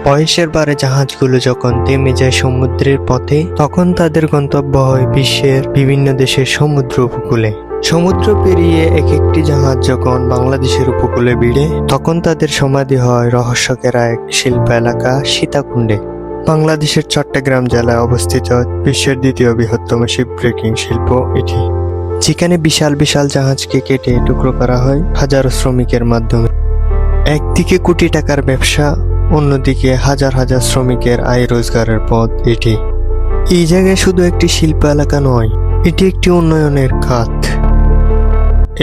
বয়সের বারে জাহাজগুলো যখন থেমে যায় সমুদ্রের পথে, তখন তাদের গন্তব্য হয় বিশ্বের বিভিন্ন দেশের সমুদ্র উপকূলে। সমুদ্র পেরিয়ে এক একটি জাহাজ যখন বাংলাদেশের উপকূলে ভিড়ে, তখন তাদের সমাধি হয় রহস্যকেরা এক শিল্প এলাকা সীতাকুণ্ডে। বাংলাদেশের চট্টগ্রাম জেলায় অবস্থিত বিশ্বের দ্বিতীয় বৃহত্তম শিপ ব্রেকিং শিল্প এটি, যেখানে বিশাল বিশাল জাহাজকে কেটে টুকরো করা হয় হাজারো শ্রমিকের মাধ্যমে। একদিকে কোটি টাকার ব্যবসা, অন্যদিকে হাজার হাজার শ্রমিকের আয় রোজগারের পথ এটি। এই জায়গায় শুধু একটি শিল্প এলাকা নয়, এটি একটি উন্নয়নের খাত।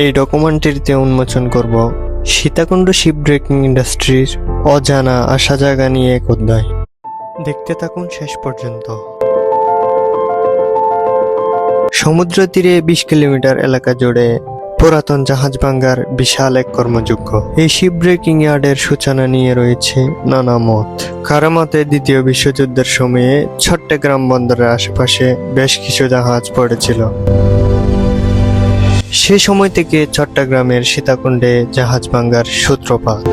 এই ডকুমেন্টারিতে উন্মোচন করব সীতাকুণ্ড শিপ ব্রেকিং ইন্ডাস্ট্রির অজানা আশা জায়গা নিয়ে এক অধ্যায়। দেখতে থাকুন শেষ পর্যন্ত। সমুদ্র তীরে 20 কিলোমিটার এলাকা জুড়ে পুরাতন জাহাজ ভাঙ্গার বিশাল এক কর্মযজ্ঞ। এই শিপ ব্রেকিং ইয়ার্ডের সূচনা নিয়ে রয়েছে নানা মত। কারো মতে দ্বিতীয় বিশ্বযুদ্ধের সময়ে চট্টগ্রাম বন্দরের আশেপাশে বেশ কিছু জাহাজ পড়েছিল। সে সময় থেকে চট্টগ্রামের সীতাকুণ্ডে জাহাজ ভাঙ্গার সূত্রপাত।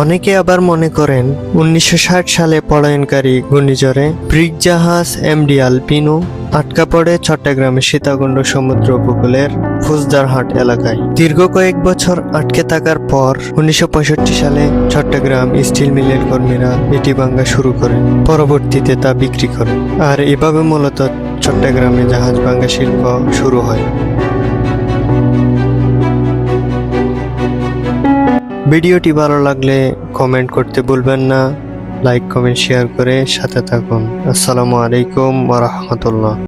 অনেকে আবার মনে করেন 1960 সালে পলায়নকারী ঘূর্ণিঝড়ে ব্রিক জাহাজ এমডি আলপিনো আটকা পড়ে চট্টগ্রামের সীতাকুণ্ড সমুদ্র উপকূলের ফুজদারহাট এলাকায়। দীর্ঘ কয়েক বছর আটকে থাকার পর 1965 সালে চট্টগ্রাম স্টিল মিলের কর্মীরা এটি ভাঙ্গা শুরু করেন। পরবর্তীতে তা বিক্রি করে। আর এভাবে মূলত চট্টগ্রামে জাহাজ ভাঙ্গা শিল্প শুরু হয়। ভিডিওটি ভালো লাগলে কমেন্ট করতে ভুলবেন না। লাইক কমেন্ট শেয়ার করে সাথে থাকুন। আসসালামু আলাইকুম ওয়া রাহমাতুল্লাহ।